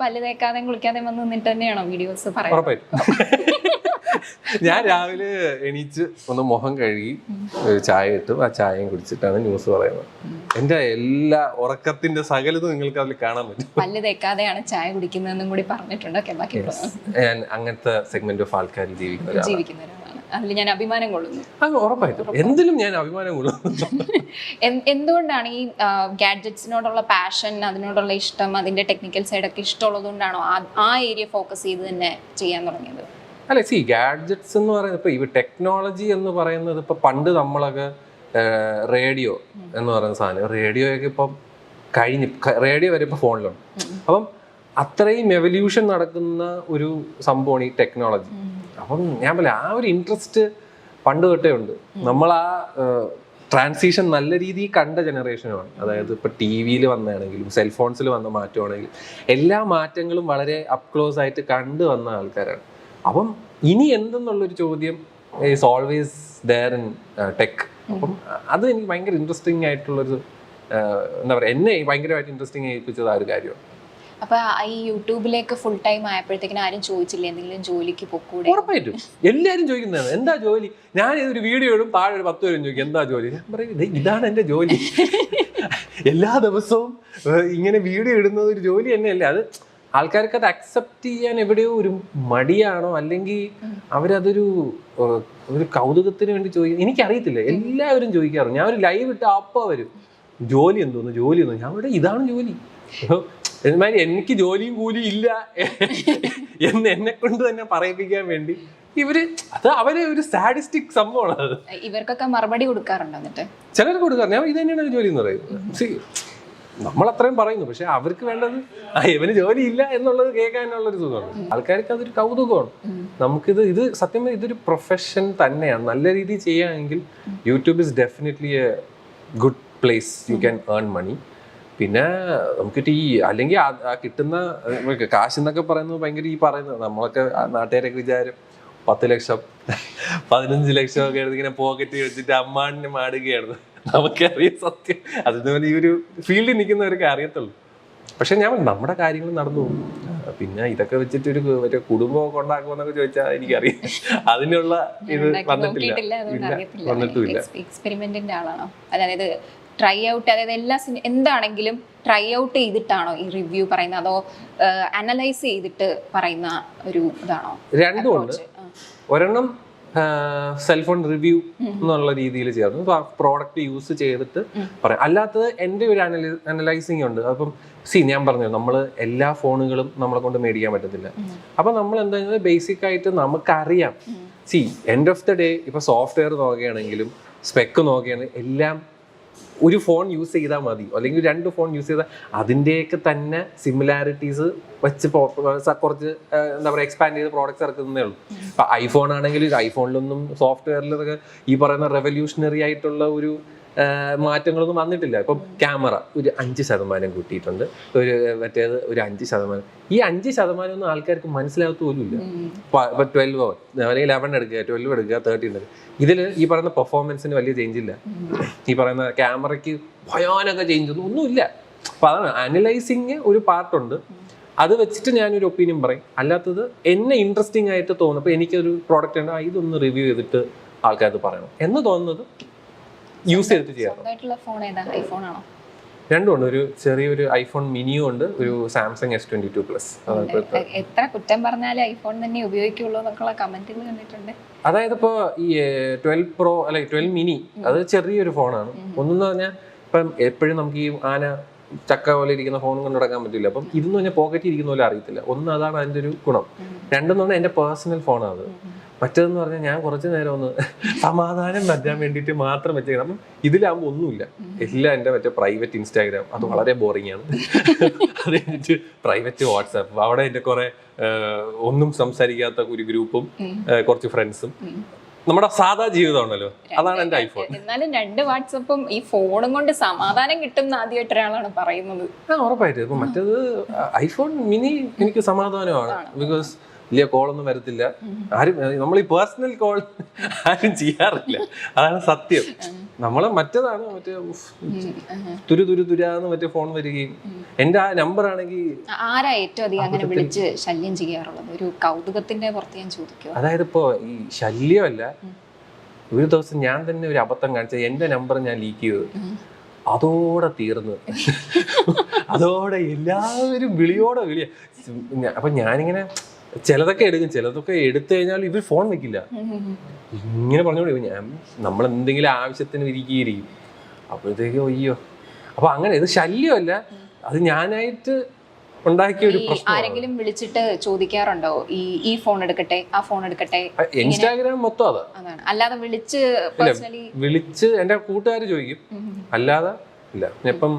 പല്ല് തേക്കാതെ കുളിക്കാതെ വന്ന് നിന്നിട്ട് തന്നെയാണോ വീഡിയോസ് പറയുന്നത്? ഉറപ്പായിട്ടും. ഞാൻ രാവിലെ എണീച്ച് ഒന്ന് മുഖം കഴുകി ഒരു ചായ ഇട്ടു, ആ ചായയും കുടിച്ചിട്ടാണ് ന്യൂസ് പറയുന്നത്. എന്റെ എല്ലാ ഉറക്കത്തിന്റെ സകലതും നിങ്ങൾക്ക് അതിൽ കാണാൻ പറ്റും. പല്ല് തേക്കാതെയാണ് ചായ കുടിക്കുന്നതെന്നും കൂടി പറഞ്ഞിട്ടുണ്ട്. ഞാൻ അങ്ങനത്തെ സെഗ്മെന്റ് ഓഫ് ആൾക്കാർ ജീവിക്കുന്ന ഒരാളാണ്. അതിൽ ഞാൻ അഭിമാനം കൊള്ളുന്നു. ഉറപ്പായിട്ടും എന്തിലും ഞാൻ അഭിമാനം കൊള്ളുന്നു. എന്തുകൊണ്ടാണ് ഈ ഗാഡ്ജറ്റ്സിനോടുള്ള പാഷൻ, അതിനോടുള്ള ഇഷ്ടം, അതിന്റെ ടെക്നിക്കൽ സൈഡൊക്കെ ഇഷ്ടമുള്ളതുകൊണ്ടാണോ ആ ഏരിയ ഫോക്കസ് ചെയ്ത് തന്നെ ചെയ്യാൻ തുടങ്ങിയത്? അല്ല, ഗാഡ്ജറ്റ്സ് എന്ന് പറയുന്നത് ഇപ്പൊ ഈ ടെക്നോളജി എന്ന് പറയുന്നത് ഇപ്പൊ പണ്ട് നമ്മളൊക്കെ റേഡിയോ എന്ന് പറയുന്ന സാധനം, റേഡിയോയൊക്കെ ഇപ്പം റേഡിയോ വരെ ഇപ്പൊ ഫോണിലുണ്ട്. അപ്പം അത്രയും എവല്യൂഷൻ നടക്കുന്ന ഒരു സംഭവമാണ് ഈ ടെക്നോളജി. അപ്പം ഞാൻ പറയാം, ആ ഒരു ഇൻട്രസ്റ്റ് പണ്ട് തൊട്ടേ ഉണ്ട്. നമ്മൾ ആ ട്രാൻസിഷൻ നല്ല രീതിയിൽ കണ്ട ജനറേഷനുമാണ്. അതായത് ഇപ്പൊ ടി വിയിൽ വന്നതാണെങ്കിലും സെൽഫോൺസിൽ വന്ന മാറ്റമാണെങ്കിലും എല്ലാ മാറ്റങ്ങളും വളരെ അപ് ക്ലോസ് ആയിട്ട് കണ്ടു വന്ന ആൾക്കാരാണ്. അപ്പം ഇനി എന്തെന്നുള്ളൊരു ചോദ്യം is always there in tech. അപ്പം അത് എനിക്ക് ഭയങ്കര ഇൻട്രസ്റ്റിംഗ് ആയിട്ടുള്ളൊരു എന്താ പറയുക, എന്നെ ഭയങ്കരമായിട്ട് ഇൻട്രസ്റ്റിംഗ് ആയിപ്പിച്ചത് ആ ഒരു കാര്യമാണ്. അപ്പൊ ഈ യൂട്യൂബിലേക്ക് ഫുൾ ടൈം ആയപ്പോഴത്തേക്കിനും ആരും ചോദിച്ചില്ല എന്തെങ്കിലും ജോലിക്ക് പൊക്കൂടെ? ഉറപ്പായിട്ടും എല്ലാവരും ചോദിക്കുന്നതാണ്, എന്താ ജോലി? ഞാൻ ഒരു വീഡിയോ ഇടും, താഴെ ഒരു 10 പേരും ചോദിക്കും എന്താ ജോലി. ഞാൻ പറയും, ഇതാണ് എൻ്റെ ജോലി. എല്ലാ ദിവസവും ഇങ്ങനെ വീഡിയോ ഇടുന്നത് ഒരു ജോലി തന്നെയല്ലേ. അത് ആൾക്കാർക്ക് അത് അക്സെപ്റ്റ് ചെയ്യാൻ എവിടെയോ ഒരു മടിയാണോ, അല്ലെങ്കിൽ അവരതൊരു കൗതുകത്തിന് വേണ്ടി ചോദിക്കും, എനിക്കറിയത്തില്ല. എല്ലാവരും ചോദിക്കാറുണ്ട്. ഞാൻ ഒരു ലൈവ് ഇട്ട് അപ്പം വരും, ജോലി എന്തോന്നു ജോലി എന്തോ. ഞാൻ ഇവിടെ ഇതാണ് ജോലി. എന്നാലും എനിക്ക് ജോലിയും കൂലിയും ഇല്ല എന്ന് എന്നെ കൊണ്ട് തന്നെ പറയിപ്പിക്കാൻ വേണ്ടി അവരെ ഒരു സാഡിസ്റ്റിക് സംഭവമാണ് അത്. ഇവർക്കൊക്കെ മറുപടി കൊടുക്കാറുണ്ടോ? എന്നിട്ട് ചിലർക്ക് കൊടുക്കാറ്, ഞാൻ ഇത് തന്നെയാണ് ജോലി എന്ന് പറയുന്നത്. നമ്മൾ അത്രയും പറയുന്നു, പക്ഷെ അവർക്ക് വേണ്ടത് ഇവന് ജോലി ഇല്ല എന്നുള്ളത് കേൾക്കാനുള്ളൊരു സുഖമാണ്. ആൾക്കാർക്ക് അതൊരു കൗതുകമാണ്. ഇത് സത്യം പറഞ്ഞാൽ ഇതൊരു പ്രൊഫഷൻ തന്നെയാണ്. നല്ല രീതിയിൽ ചെയ്യുകയാണെങ്കിൽ YouTube is definitely a good place. You can earn money. പിന്നെ നമുക്ക് അല്ലെങ്കിൽ ആ കിട്ടുന്ന കാശ് എന്നൊക്കെ പറയുന്നത് ഭയങ്കര പറയുന്നത് നമ്മളൊക്കെ നാട്ടുകാരൊക്കെ വിചാരം 10 ലക്ഷം 15 ലക്ഷം ഒക്കെ ഇങ്ങനെ പോക്കറ്റ് വെച്ചിട്ട് അമ്മാണിനെ മാടുകയാണ്. നമുക്കറിയാം സത്യം. അതുപോലെ ഈ ഒരു ഫീൽഡിൽ നിൽക്കുന്നവരൊക്കെ അറിയത്തുള്ളൂ. പക്ഷെ ഞാൻ നമ്മുടെ കാര്യങ്ങൾ നടന്നു പോകും. പിന്നെ ഇതൊക്കെ വെച്ചിട്ട് മറ്റേ കുടുംബമൊക്കെ ഉണ്ടാക്കുമെന്നൊക്കെ ചോദിച്ചാൽ എനിക്കറിയാം. അതിനുള്ള ഇത് വന്നിട്ടില്ല. എക്സ്പെരിമെന്റിന്റെ ആളാണോ? അതായത് ട്രൈ ഔട്ട്, അതായത് എന്താണെങ്കിലും ട്രൈ ഔട്ട് ചെയ്തിട്ടാണോ ഈ റിവ്യൂ പറയുന്നത്, അതോ അനലൈസ് ചെയ്തിട്ട് പറയുന്ന ഒരു ഇതാണോ? രണ്ടും ഉണ്ട്. ഒരെണ്ണം സെൽഫോൺ റിവ്യൂ എന്നുള്ള രീതിയിൽ ചേർന്ന് പ്രോഡക്റ്റ് യൂസ് ചെയ്തിട്ട് പറയാം. അല്ലാത്തത് എൻ്റെ ഒരു അനലൈസിങ് ഉണ്ട്. അപ്പം ഞാൻ പറഞ്ഞു, നമ്മൾ എല്ലാ ഫോണുകളും നമ്മളെ കൊണ്ട് മേടിക്കാൻ പറ്റത്തില്ല. അപ്പൊ നമ്മൾ എന്താ ബേസിക് ആയിട്ട് നമുക്കറിയാം. എൻഡ് ഓഫ് ദ ഡേ ഇപ്പൊ സോഫ്റ്റ്വെയർ നോക്കുകയാണെങ്കിലും സ്പെക്ക് നോക്കുകയാണെങ്കിലും എല്ലാം ഒരു ഫോൺ യൂസ് ചെയ്താൽ മതി, അല്ലെങ്കിൽ 2 ഫോൺ യൂസ് ചെയ്താൽ അതിൻ്റെയൊക്കെ തന്നെ സിമിലാരിറ്റീസ് വെച്ച് കുറച്ച് എന്താ പറയുക എക്സ്പാൻഡ് ചെയ്ത് പ്രോഡക്റ്റ്സ് ഇറക്കുന്നതേ ഉള്ളൂ. ഇപ്പം ഐഫോൺ ആണെങ്കിൽ ഐഫോണിലൊന്നും സോഫ്റ്റ്വെയറിലൊക്കെ ഈ പറയുന്ന റെവല്യൂഷണറി ആയിട്ടുള്ള ഒരു മാറ്റങ്ങളൊന്നും വന്നിട്ടില്ല. ഇപ്പം ക്യാമറ ഒരു 5% കൂട്ടിയിട്ടുണ്ട്, മറ്റേത് ഒരു 5%. ഈ 5% ഒന്നും ആൾക്കാർക്ക് മനസ്സിലാകത്ത പോലും ഇല്ല. ഇപ്പൊ 12 അല്ലെങ്കിൽ 11 എടുക്കുക, 12 എടുക്കുക, 13 എടുക്കുക. ഇതിൽ ഈ പറയുന്ന പെർഫോമൻസിന് വലിയ ചേഞ്ച് ഇല്ല. ഈ പറയുന്ന ക്യാമറയ്ക്ക് ഭയാനക ചേഞ്ച് ഒന്നുമില്ല. അപ്പൊ അതാണ് അനലൈസിങ് ഒരു പാർട്ടുണ്ട്. അത് വെച്ചിട്ട് ഞാനൊരു ഒപ്പീനിയൻ പറയും. അല്ലാത്തത് എന്നെ ഇൻട്രസ്റ്റിംഗ് ആയിട്ട് തോന്നും. അപ്പൊ എനിക്കൊരു പ്രോഡക്റ്റ് ഉണ്ട്, ഇതൊന്ന് റിവ്യൂ ചെയ്തിട്ട് ആൾക്കാർക്ക് പറയണം എന്ന് തോന്നുന്നത് യൂസ് ചെയ്തിട്ട് ചെയ്യാം. രണ്ടും ഉണ്ട്. ഒരു ചെറിയൊരു ഐഫോൺ മിനിയും ഉണ്ട്, ഒരു സാംസങ് S22 പ്ലസ്. എത്ര കുറ്റം പറഞ്ഞാലും ഐഫോൺ തന്നെ ഉപയോഗിക്കുള്ളൂ എന്നൊക്കെയുള്ള കമന്റുകൾ കണ്ടിട്ടുണ്ട്. അതായത് ഇപ്പൊ ഈ 12 പ്രോ അല്ലെ 12 മിനി, അത് ചെറിയൊരു ഫോണാണ്. ഒന്നെന്ന് പറഞ്ഞാൽ ഇപ്പം എപ്പോഴും നമുക്ക് ഈ ചക്ക പോലെ ഇരിക്കുന്ന ഫോൺ കൊണ്ട് നടക്കാൻ പറ്റില്ല. അപ്പം ഇതെന്ന് പറഞ്ഞാൽ പോക്കറ്റിൽ ഇരിക്കുന്ന പോലെ അറിയത്തില്ല. ഒന്ന് അതാണ് അതിൻ്റെ ഒരു ഗുണം. രണ്ടെന്ന് പറഞ്ഞാൽ എൻ്റെ പേഴ്സണൽ ഫോണാണ് അത്. മറ്റേതെന്ന് പറഞ്ഞാൽ ഞാൻ കുറച്ച് നേരം ഒന്ന് സമാധാനം നൽകാൻ വേണ്ടിയിട്ട് മാത്രം വെച്ചേക്കണം. അപ്പം ഇതിലാകുമ്പോൾ ഒന്നുമില്ല, എല്ലാം എൻ്റെ മറ്റേ പ്രൈവറ്റ് ഇൻസ്റ്റാഗ്രാം, അത് വളരെ ബോറിംഗ് ആണ്. അത് കഴിഞ്ഞിട്ട് പ്രൈവറ്റ് വാട്സാപ്പ്, അവിടെ എൻ്റെ കുറെ ഒന്നും സംസാരിക്കാത്ത ഒരു ഗ്രൂപ്പും കുറച്ച് ഫ്രണ്ട്സും, നമ്മുടെ സാധാ ജീവിതമാണല്ലോ. അതാണ് എൻ്റെ ഐഫോൺ. എന്നാലും 2 വാട്സപ്പും ഈ ഫോണും കൊണ്ട് സമാധാനം കിട്ടും ആദ്യമായിട്ട് ഒരാളാണ് പറയുന്നത്. ഉറപ്പായിട്ട്. ഇപ്പൊ മറ്റേത് ഐഫോൺ മിനി എനിക്ക് സമാധാനമാണ്. ബിക്കോസ് വലിയ കോളൊന്നും വരത്തില്ല. ആരും നമ്മൾ ഈ പേഴ്സണൽ കോൾ ആരും ചെയ്യാറില്ല, അതാണ് സത്യം. നമ്മളെ മറ്റേതാണ് മറ്റേ തുരാന്ന് മറ്റേ ഫോൺ വരികയും. എന്റെ ആ നമ്പർ ആണെങ്കിൽ ആരാ ഏറ്റവും അധികം അങ്ങനെ വിളിച്ച് ശല്യം ചെയ്യാറുള്ളത്? ഒരു കൗതുകത്തിന്റെ പുറത്ത് ഞാൻ ചോദിക്കുക. അതായത് ഇപ്പോ ഈ ശല്യമല്ല, ഒരു ദിവസം ഞാൻ തന്നെ ഒരു അബദ്ധം കാണിച്ചത്, എന്റെ നമ്പർ ഞാൻ ലീക്ക് ചെയ്തത്, അതോടെ തീർന്ന്. അതോടെ എല്ലാവരും വിളിയോടെ വിളിയ. അപ്പൊ ഞാനിങ്ങനെ ചിലതൊക്കെ എടുക്കും, ചിലതൊക്കെ എടുത്തു കഴിഞ്ഞാൽ ഇവർ ഫോൺ വെക്കില്ല. ഇങ്ങനെ പറഞ്ഞോളൂ, ഞാൻ നമ്മൾ എന്തെങ്കിലും ആവശ്യത്തിന് ഇരിക്കും. അപ്പോഴത്തേക്കും അയ്യോ. അപ്പൊ അങ്ങനെ ഇത് ശല്യമല്ല, അത് ഞാനായിട്ട് ഉണ്ടാക്കിയ ഒരു പ്രശ്നം. ആരെങ്കിലും വിളിച്ചിട്ട് ചോദിക്കാറുണ്ടോ ഈ ഫോൺ എടുക്കട്ടെ, ആ ഫോൺ എടുക്കട്ടെ? ഇൻസ്റ്റാഗ്രാം മൊത്തം അതാണ്. അല്ലാതെ വിളിച്ച് എന്റെ കൂട്ടുകാർ ചോദിക്കും, അല്ലാതെ ഇല്ല. ഇപ്പം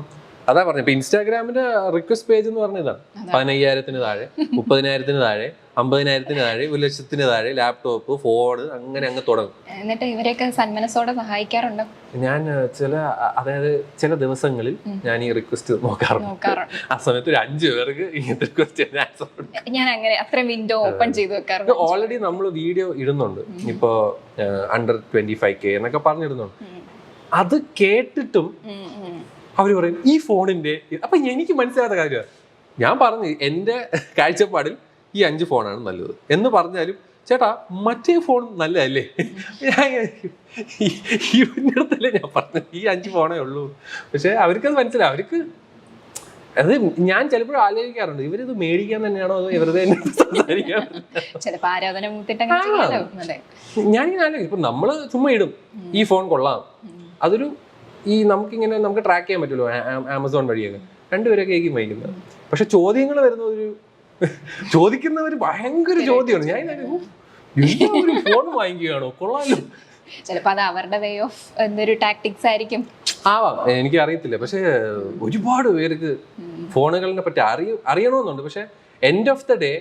അതാ പറഞ്ഞു, ഇപ്പൊ ഇൻസ്റ്റാഗ്രാമിന്റെ റിക്വസ്റ്റ് പേജ് എന്ന് പറഞ്ഞതാണ് 15,000 താഴെ, 30,000 താഴെ, 50,000 താഴെ, 1,00,000 താഴെ ലാപ്ടോപ്പ്, ഫോൺ, അങ്ങനെ അങ്ങ് തുടങ്ങും. എന്നിട്ട് ഇവരെയൊക്കെ സന്മനസ്സോടെ സഹായിക്കാറുണ്ടോ? ഞാൻ അതായത് ചില ദിവസങ്ങളിൽ ഞാൻ ഈ റിക്വസ്റ്റ് നോക്കാറുണ്ട്. ആ സമയത്ത് ഒരു 5 പേർക്ക് ഇങ്ങനത്തെ റിക്വസ്റ്റ് ഞാൻ അങ്ങനെ അത്ര വിൻഡോ ഓപ്പൺ ചെയ്ത് വെക്കാറുണ്ട്. ഓൾറെഡി നമ്മൾ വീഡിയോ ഇടുന്നുണ്ട്, ഇപ്പോ under 25K എന്നൊക്കെ പറഞ്ഞിടുന്നുണ്ട്. അത് കേട്ടിട്ടും അവര് പറയും ഈ ഫോണിന്റെ. അപ്പൊ എനിക്ക് മനസ്സിലാത്ത കാര്യമാണ്, ഞാൻ പറഞ്ഞു എന്റെ കാഴ്ചപ്പാടിൽ ഈ 5 ഫോണാണ് നല്ലത് എന്ന് പറഞ്ഞാലും, ചേട്ടാ മറ്റേ ഫോൺ നല്ലതല്ലേ? ഇവരുടെ ഞാൻ പറഞ്ഞു ഈ 5 ഫോണേ ഉള്ളൂ. പക്ഷെ അവർക്കത് മനസ്സിലാവും. അവർക്ക് അത് ഞാൻ ചിലപ്പോഴും ആലോചിക്കാറുണ്ട്, ഇവരിത് മേടിക്കാൻ തന്നെയാണോ അതോ ഇവരുടെ സംസാരിക്കാൻ. ഞാനിങ്ങനെ ആലോചിക്കും, ഇപ്പൊ നമ്മള് ചുമ്മാ ഇടും ഈ ഫോൺ കൊള്ളാം, അതൊരു നമുക്കിങ്ങനെ നമുക്ക് ട്രാക്ക് ചെയ്യാൻ പറ്റുമല്ലോ ആമസോൺ വഴിയൊക്കെ, 2 പേരൊക്കെ ആയിരിക്കും വാങ്ങിക്കുന്നത്. പക്ഷെ ചോദ്യങ്ങൾ വരുന്ന ചോദിക്കുന്നവർ ഭയങ്കര ചോദ്യമാണ്. ഞാൻ ഒരു ഫോൺ വാങ്ങിക്കുകയാണോ, കൊള്ളാമല്ലോ. ചിലപ്പോ അത് അവരുടെ വേ ഓഫ് എന്തൊരു ടാക്ടിക്സ് ആയിരിക്കും, ആവാം, എനിക്ക് അറിയത്തില്ല. പക്ഷെ ഒരുപാട് പേർക്ക് ഫോണുകളെ പറ്റി അറിയണമെന്നുണ്ട്. പക്ഷെ എൻഡ് ഓഫ് ദ ഡേ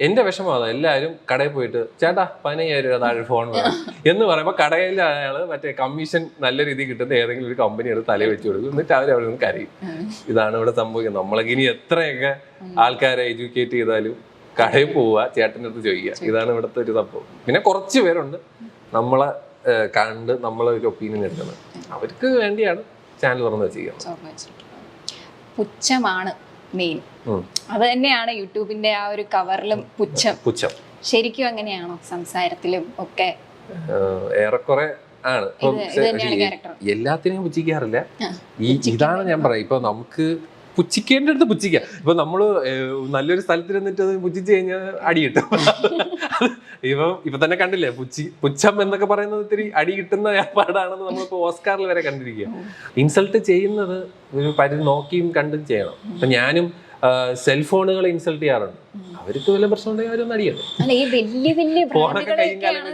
എന്റെ വിഷമം അതാ, എല്ലാവരും കടയിൽ പോയിട്ട് ചേട്ടാ 15,000 താഴെ ഫോൺ വേണം എന്ന് പറയുമ്പോൾ കടയിൽ അയാള് മറ്റേ കമ്മീഷൻ നല്ല രീതിയിൽ കിട്ടുന്ന ഏതെങ്കിലും ഒരു കമ്പനി എടുത്ത് തലയിൽ വെച്ച് കൊടുക്കും. എന്നിട്ട് അവരവിടെ നിന്ന് കരയും. ഇതാണ് ഇവിടെ സംഭവിക്കുന്നത്. നമ്മളൊക്കെ ഇനി എത്രയൊക്കെ ആൾക്കാരെ എഡ്യൂക്കേറ്റ് ചെയ്താലും കടയിൽ പോവുക, ചേട്ടൻ്റെ അടുത്ത് ചോദിക്കുക. ഇതാണ് ഇവിടുത്തെ ഒരു സംഭവം. പിന്നെ കുറച്ച് പേരുണ്ട് നമ്മളെ കണ്ട് നമ്മളെ ഒരു ഒപ്പീനിയൻ എടുക്കുന്നത്. അവർക്ക് വേണ്ടിയാണ് ചാനൽ തുറന്ന് വെച്ചിരിക്കുന്നത്. പുച്ഛമാണ് മെയിൻ. അത് തന്നെയാണ് യൂട്യൂബിന്റെ ആ ഒരു കവറിലും പുച്ഛം. ശരിക്കും അങ്ങനെയാണോ സംസാരത്തിലും ഒക്കെ? ഏറെക്കുറെ ആണ്. എല്ലാത്തിനെയും പുച്ഛിക്കാറില്ല. ഇതാണ് ഞാൻ പറയാം, ഇപ്പൊ നമുക്ക് പുച്ഛിക്കേണ്ട അടുത്ത് പുച്ഛിക്കാം. ഇപ്പൊ നമ്മള് നല്ലൊരു സ്ഥലത്തിരുന്നിട്ട് അത് പുച്ഛിച്ചു കഴിഞ്ഞാൽ അടി കിട്ടും. ഇപ്പൊ തന്നെ കണ്ടില്ലേ, പുച്ഛം എന്നൊക്കെ പറയുന്നത് ഇത്തിരി അടി കിട്ടുന്ന ഏർപ്പാടാണെന്ന് നമ്മളിപ്പോ ഓസ്കാറിൽ വരെ കണ്ടിരിക്കുക. ഇൻസൾട്ട് ചെയ്യുന്നത് ഒരു പരിധി നോക്കിയും കണ്ടും ചെയ്യണം. അപ്പൊ ഞാനും സെൽഫോണുകൾ ഇൻസൾട്ട് ചെയ്യാറുണ്ട്. അവർക്ക് വല്ല പ്രശ്നം ഉണ്ടെങ്കിൽ അവരൊന്നും അടിയാണ്. അല്ല, ഈ വലിയ ബ്രാൻഡുകളൊക്കെയാണ്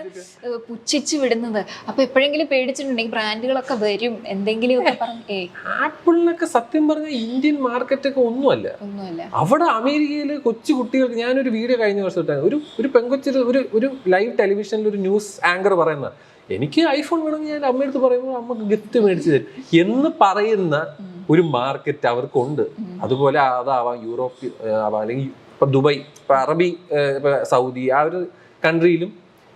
പുച്ഛിച്ചു വിടുന്നത്. അപ്പൊ എപ്പോഴെങ്കിലും പേടിച്ചിട്ടുണ്ടെങ്കിൽ ബ്രാൻഡുകളൊക്കെ വരും എന്തെങ്കിലും ഒക്കെ പറഞ്ഞു. ആപ്പിളിനൊക്കെ സത്യം പറഞ്ഞാൽ ഇന്ത്യൻ മാർക്കറ്റൊക്കെ ഒന്നുമല്ല. അവിടെ അമേരിക്കയില് കൊച്ചു കുട്ടികൾക്ക്, ഞാനൊരു വീഡിയോ കഴിഞ്ഞ വർഷം ഇട്ടാണ്, ഒരു പെങ്കൊച്ചൊരു ഒരു ലൈവ് ടെലിവിഷനിൽ ഒരു ന്യൂസ് ആങ്കർ പറയുന്ന, എനിക്ക് ഐഫോൺ വേണമെങ്കിൽ ഞാൻ അമ്മയടുത്ത് പറയുമ്പോൾ അമ്മക്ക് ഗിഫ്റ്റ് മേടിച്ചു തരും എന്ന് പറയുന്ന ഒരു മാർക്കറ്റ് അവർക്കുണ്ട്. അതുപോലെ അതാവാം യൂറോപ്പ് ആവാം, അല്ലെങ്കിൽ ഇപ്പൊ ദുബായ്, ഇപ്പൊ അറബി, ഇപ്പൊ സൗദി, ആ ഒരു കൺട്രിയിലും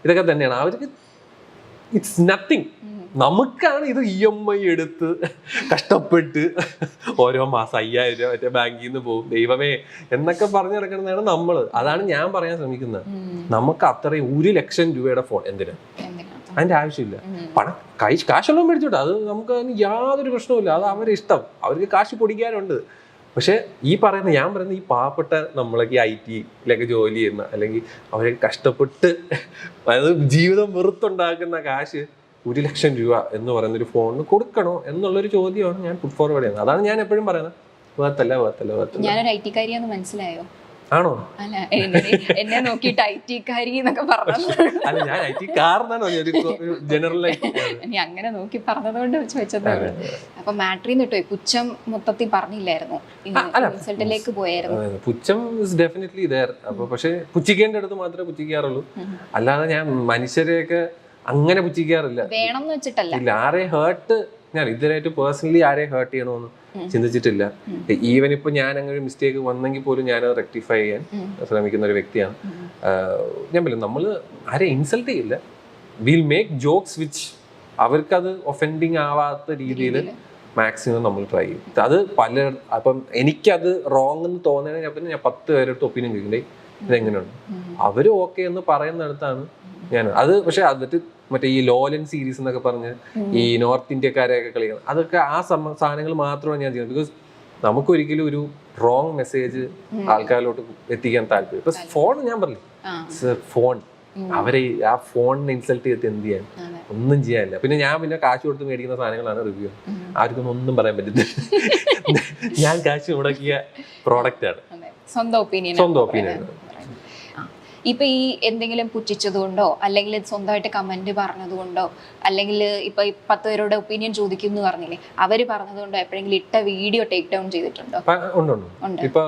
ഇതൊക്കെ തന്നെയാണ്. അവർക്ക് ഇറ്റ്സ് നത്തിങ്. നമുക്കാണ് ഇത് EMI എടുത്ത് കഷ്ടപ്പെട്ട് ഓരോ മാസം 5,000 രൂപ മറ്റേ ബാങ്കിൽ നിന്ന് പോകും, ദൈവമേ എന്നൊക്കെ പറഞ്ഞു നടക്കുന്നതാണ് നമ്മള്. അതാണ് ഞാൻ പറയാൻ ശ്രമിക്കുന്നത്. നമുക്ക് അത്രയും 1,00,000 രൂപയുടെ ഫോൺ എന്തിനാ? അതിന്റെ ആവശ്യമില്ല. കാശുള്ള മേടിച്ചോട്ടെ, അത് നമുക്ക് അതിന് യാതൊരു പ്രശ്നവുമില്ല. അത് അവരുടെ ഇഷ്ടം, അവർക്ക് കാശ് പൊടിക്കാനുണ്ട്. പക്ഷെ ഞാൻ പറയുന്ന ഈ പാവപ്പെട്ട നമ്മളൊക്കെ IT-യിലൊക്കെ ജോലി ചെയ്യുന്ന, അല്ലെങ്കിൽ അവരെ കഷ്ടപ്പെട്ട് അതായത് ജീവിതം വെറുത്തുണ്ടാക്കുന്ന കാശ് 1,00,000 രൂപ എന്ന് പറയുന്നൊരു ഫോണിന് കൊടുക്കണോ എന്നുള്ളൊരു ചോദ്യമാണ് ഞാൻ പുട്ട് ഫോർവേഡ് ചെയ്യുന്നത്. അതാണ് ഞാൻ എപ്പോഴും പറയുന്നത്, വേർത്തല്ല. ഞാനൊരു IT-കാരിയാന്ന് മനസ്സിലായോ? ആണോ? അല്ല, എന്നെ നോക്കിയിട്ട് IT-കാരി എന്നൊക്കെ പറഞ്ഞു. അല്ല, ഞാൻ IT-കാരനാണോ ജനറൽ ഇനി അങ്ങനെ നോക്കി പറഞ്ഞതുകൊണ്ട് ചോദിച്ചതാണ്. അപ്പൊ മാട്രിന്ന് കിട്ടോ പുച്ഛം മൊത്തത്തിൽ പറഞ്ഞില്ലായിരുന്നു, റിസൾട്ടിലേക്ക് പോയായിരുന്നു. പുച്ഛം ഇസ് ഡെഫിനറ്റ്ലി ദേർ. അപ്പൊ പക്ഷെ പുച്ഛിക്കേണ്ട അടുത്ത് മാത്രമേ പുച്ഛിക്കാറുള്ളൂ. അല്ലാതെ ഞാൻ മനുഷ്യരെയൊക്കെ അങ്ങനെ പുച്ഛിക്കാറില്ല. വേണമെന്ന് വെച്ചിട്ടല്ല. ഇല്ല, ആരെ ഹേർട്ട് ഞാൻ ഇതുവരെയായിട്ട് പേഴ്സണലി ആരെ ഹേർട്ട് ചെയ്യണമെന്ന് ചിന്തിച്ചിട്ടില്ല. ഈവൻ ഇപ്പൊ ഞാൻ അങ്ങനെ ഒരു മിസ്റ്റേക്ക് വന്നെങ്കിൽ പോലും ഞാനത് റെക്ടിഫൈ ചെയ്യാൻ ശ്രമിക്കുന്ന ഒരു വ്യക്തിയാണ്. ഞാൻ പറയും നമ്മൾ ആരെ ഇൻസൾട്ട് ചെയ്യില്ല, വിൽ മേക്ക് ജോക്സ് വിച്ച് അവർക്കത് ഒഫൻഡിങ് ആവാത്ത രീതിയിൽ മാക്സിമം നമ്മൾ ട്രൈ ചെയ്യും. അത് അപ്പം എനിക്കത് റോങ് എന്ന് തോന്നുന്നതിന് ഞാൻ 10 പേരോട്ട് ഒപ്പീനിയൻ ചോദിക്കണ്ടേ ഇതെങ്ങനെയുണ്ട്, അവര് ഓക്കെ എന്ന് പറയുന്നിടത്താണ് ഞാൻ അത്. പക്ഷെ അതിട്ട് മറ്റേ ഈ ലോലൻ സീരീസ് എന്നൊക്കെ പറഞ്ഞ് ഈ നോർത്ത് ഇന്ത്യക്കാരെയൊക്കെ കളിക്കണം, അതൊക്കെ ആ സാധനങ്ങൾ മാത്രമാണ് ഞാൻ ചെയ്യുന്നത്. ബിക്കോസ് നമുക്കൊരിക്കലും ഒരു റോങ് മെസ്സേജ് ആൾക്കാരിലോട്ട് എത്തിക്കാൻ താല്പര്യം. ഇപ്പൊ ഫോൺ ഞാൻ പറഞ്ഞു, ഫോൺ അവരെ ആ ഫോണിനെ ഇൻസൾട്ട് ചെയ്തിട്ട് എന്ത് ചെയ്യാൻ, ഒന്നും ചെയ്യാനില്ല. പിന്നെ ഞാൻ കാശ് കൊടുത്ത് മേടിക്കുന്ന സാധനങ്ങളാണ് റിവ്യൂ, ആർക്കൊന്നും ഒന്നും പറയാൻ പറ്റില്ല. ഞാൻ കാശ് മുടക്കിയ പ്രോഡക്റ്റ് ആണ്, സ്വന്തം ഒപ്പീനിയൻ. ഇപ്പൊ ഈ എന്തെങ്കിലും പുച്ഛിച്ചതുകൊണ്ടോ അല്ലെങ്കിൽ സ്വന്തമായിട്ട് കമന്റ് പറഞ്ഞതുകൊണ്ടോ അല്ലെങ്കിൽ ഇപ്പൊ 10 പേരുടെ ഒപ്പീനിയൻ ചോദിക്കുന്നു പറഞ്ഞില്ലേ, അവര് പറഞ്ഞതുകൊണ്ടോ എപ്പോഴെങ്കിലും ഇട്ട വീഡിയോ ടേക്ക് ഡൗൺ ചെയ്തിട്ടുണ്ടോ? ഉണ്ട്. ഇപ്പൊ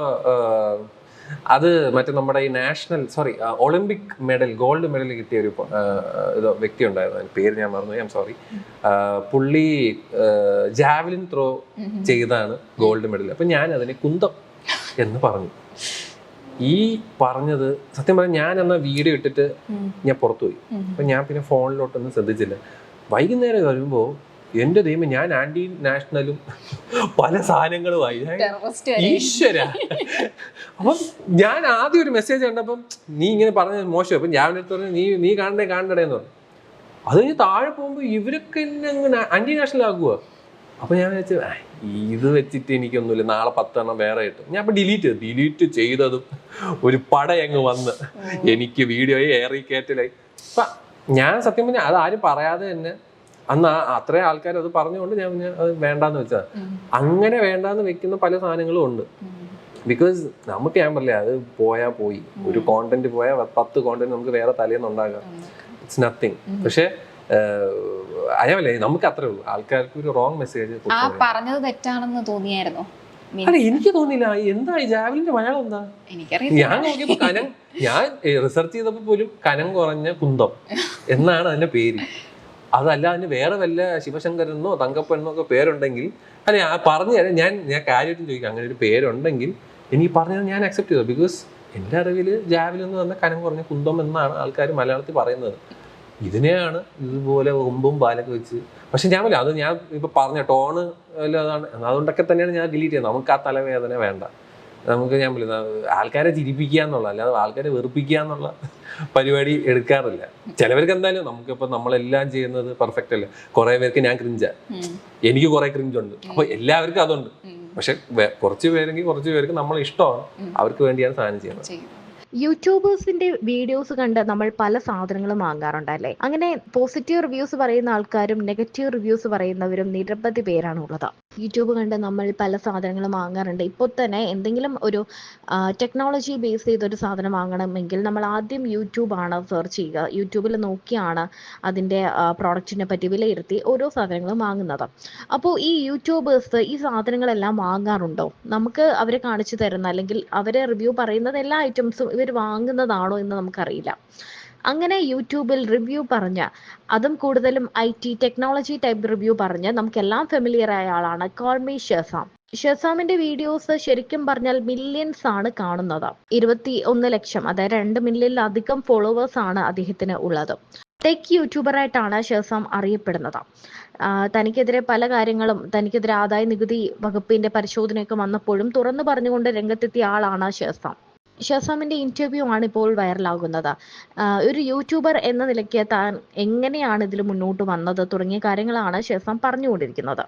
അത് മറ്റേ നമ്മുടെ ഈ ഒളിമ്പിക് മെഡൽ, ഗോൾഡ് മെഡൽ കിട്ടിയ ഒരു വ്യക്തി ഉണ്ടായിരുന്നു, അതിന്റെ പേര് ഞാൻ മറന്നു, ഞാൻ സോറി. പുള്ളി ജാവലിൻ ത്രോ ചെയ്താണ് ഗോൾഡ് മെഡൽ. അപ്പൊ ഞാൻ അതിനെ കുന്തം എന്ന് പറഞ്ഞു. ഈ പറഞ്ഞത് സത്യം പറഞ്ഞാൽ ഞാൻ എന്നാ വീഡിയോ ഇട്ടിട്ട് ഞാൻ പുറത്തുപോയി. അപ്പൊ ഞാൻ പിന്നെ ഫോണിലോട്ടൊന്നും ശ്രദ്ധിച്ചില്ല. വൈകുന്നേരം വരുമ്പോൾ എന്റെ ദൈവം, ഞാൻ ആന്റി നാഷണലും പല സാധനങ്ങളുമായി, ഈശ്വര. അപ്പം ഞാൻ ആദ്യം ഒരു മെസ്സേജ് കണ്ടപ്പം നീ ഇങ്ങനെ പറഞ്ഞത് മോശം, അപ്പം ഞാൻ അടുത്ത് പറഞ്ഞു നീ കാണണ്ടേന്ന് പറഞ്ഞു. അത് കഴിഞ്ഞ് താഴെ പോകുമ്പോൾ ഇവരൊക്കെ എന്നെ അങ്ങനെ ആന്റി നാഷണൽ ആകുക. അപ്പൊ ഞാൻ വെച്ച് ഇത് വെച്ചിട്ട് എനിക്കൊന്നുമില്ല, നാളെ 10 എണ്ണം വേറെ കിട്ടും. ഞാൻ അപ്പൊ ഡിലീറ്റ് ചെയ്തതും ഒരു പടയങ്ങ് വന്ന് എനിക്ക് വീഡിയോയെ ഏറി കയറ്റലായി. അപ്പൊ ഞാൻ സത്യം പറഞ്ഞാൽ അത് ആരും പറയാതെ തന്നെ അന്ന് അത്രയും ആൾക്കാർ അത് പറഞ്ഞുകൊണ്ട് ഞാൻ അത് വേണ്ടാന്ന് വെച്ചാൽ, അങ്ങനെ വേണ്ടാന്ന് വെക്കുന്ന പല സാധനങ്ങളും ഉണ്ട്. ബിക്കോസ് നമുക്ക് ഞാൻ പറയില്ല, അത് പോയി ഒരു കോണ്ടന്റ് പോയാൽ 10 കോണ്ടന്റ് നമുക്ക് വേറെ തലേന്ന് ഉണ്ടാകാം, ഇറ്റ്സ് നത്തിങ്. പക്ഷെ അതേപോലെ നമുക്ക് അത്രേ ഉള്ളൂ, ആൾക്കാർക്ക് ഒരു റോങ് മെസ്സേജ് പറഞ്ഞത് തെറ്റാണെന്ന് തോന്നിയായിരുന്നോ? അല്ല, എനിക്ക് തോന്നിയില്ല. എന്താ ഈ ജാവലിന്റെ മലയാളം എന്താ? ഞാൻ നോക്കിയപ്പോ ഞാൻ റിസർച്ച് ചെയ്തപ്പോ പോലും കനം കുറഞ്ഞ കുന്തം എന്നാണ് അതിന്റെ പേര്. അതല്ല അതിന് വേറെ വല്ല ശിവശങ്കരനോ തങ്കപ്പനോ ഒക്കെ പേരുണ്ടെങ്കിൽ, അല്ലെ പറഞ്ഞു തരാം, ഞാൻ കാര്യമായിട്ടും ചോദിക്കാം, അങ്ങനെ ഒരു പേരുണ്ടെങ്കിൽ എനിക്ക് പറഞ്ഞത് ഞാൻ അക്സെപ്റ്റ് ചെയ്തു. ബിക്കോസ് എൻ്റെ അറിവിൽ ജാവലിൻ എന്ന് പറഞ്ഞ കനം കുറഞ്ഞ കുന്തം എന്നാണ് ആൾക്കാർ മലയാളത്തിൽ പറയുന്നത്. ഇതിനെയാണ് ഇതുപോലെ ഒമ്പും പാലൊക്കെ വെച്ച്. പക്ഷെ ഞാൻ പറയാം, അത് ഞാൻ ഇപ്പൊ പറഞ്ഞ ടോണ് അതാണ്, അതുകൊണ്ടൊക്കെ തന്നെയാണ് ഞാൻ ഡിലീറ്റ് ചെയ്യുന്നത്. നമുക്ക് ആ തലവേദന വേണ്ട. നമുക്ക് ഞാൻ ആൾക്കാരെ ചിരിപ്പിക്കുക എന്നുള്ള, അല്ലാതെ ആൾക്കാരെ വെറുപ്പിക്കുക എന്നുള്ള പരിപാടി എടുക്കാറില്ല. ചിലവർക്ക് എന്തായാലും നമുക്കിപ്പോ നമ്മളെല്ലാം ചെയ്യുന്നത് പെർഫെക്റ്റ് അല്ല. കുറെ പേർക്ക് ഞാൻ ക്രിഞ്ചാ, എനിക്ക് കുറെ ക്രിഞ്ചുണ്ട്. അപ്പൊ എല്ലാവർക്കും അതുണ്ട്. പക്ഷെ കുറച്ച് പേർക്ക് നമ്മളെ ഇഷ്ടമാണ്, അവർക്ക് വേണ്ടിയാണ് സാധനം ചെയ്യുന്നത്. യൂട്യൂബേഴ്സിന്റെ വീഡിയോസ് കണ്ട് നമ്മൾ പല സാധനങ്ങളും വാങ്ങാറുണ്ടല്ലേ? അങ്ങനെ പോസിറ്റീവ് റിവ്യൂസ് പറയുന്ന ആൾക്കാരും നെഗറ്റീവ് റിവ്യൂസ് പറയുന്നവരും നിരവധി പേരാണ് ഉള്ളത്. യൂട്യൂബ് കണ്ട് നമ്മൾ പല സാധനങ്ങളും വാങ്ങാറുണ്ട്. ഇപ്പോൾ തന്നെ എന്തെങ്കിലും ഒരു ടെക്നോളജി ബേസ് ചെയ്തൊരു സാധനം വാങ്ങണമെങ്കിൽ നമ്മൾ ആദ്യം യൂട്യൂബാണ് സെർച്ച് ചെയ്യുക. യൂട്യൂബിൽ നോക്കിയാണ് അതിൻ്റെ പ്രോഡക്റ്റിനെ പറ്റി വിലയിരുത്തി ഓരോ സാധനങ്ങളും വാങ്ങുന്നത്. അപ്പോൾ ഈ യൂട്യൂബേഴ്സ് ഈ സാധനങ്ങളെല്ലാം വാങ്ങാറുണ്ടോ? നമുക്ക് അവരെ കാണിച്ചു തരുന്ന അല്ലെങ്കിൽ അവരെ റിവ്യൂ പറയുന്നത് എല്ലാ ഐറ്റംസും ഇവർ വാങ്ങുന്നതാണോ എന്ന് നമുക്കറിയില്ല. അങ്ങനെ യൂട്യൂബിൽ റിവ്യൂ പറഞ്ഞ, അതും കൂടുതലും IT ടെക്നോളജി ടൈപ്പ് റിവ്യൂ പറഞ്ഞ് നമുക്കെല്ലാം ഫെമിലിയർ ആയ ആളാണ് കോൾമി ഷെസാം. ഷെസാമിന്റെ വീഡിയോസ് ശരിക്കും പറഞ്ഞാൽ മില്യൺസ് ആണ് കാണുന്നത്. 21 ലക്ഷം, അതായത് 2 മില്യണിലധികം ഫോളോവേഴ്സ് ആണ് അദ്ദേഹത്തിന് ഉള്ളത്. ടെക് യൂട്യൂബറായിട്ടാണ് ഷെസാം അറിയപ്പെടുന്നത്. തനിക്കെതിരെ പല കാര്യങ്ങളും, തനിക്കെതിരെ ആദായ നികുതി വകുപ്പിന്റെ പരിശോധനയൊക്കെ വന്നപ്പോഴും തുറന്നു പറഞ്ഞുകൊണ്ട് രംഗത്തെത്തിയ ആളാണ് ഷെസാം. ഷെസാമിന്റെ ഇന്റർവ്യൂ ആണ് ഇപ്പോൾ വൈറലാകുന്നത്. ഒരു യൂട്യൂബർ എന്ന നിലയ്ക്ക് താൻ എങ്ങനെയാണ് ഇതിൽ മുന്നോട്ട് വന്നത് തുടങ്ങിയ കാര്യങ്ങളാണ് ഷെസാം പറഞ്ഞുകൊണ്ടിരിക്കുന്നത്.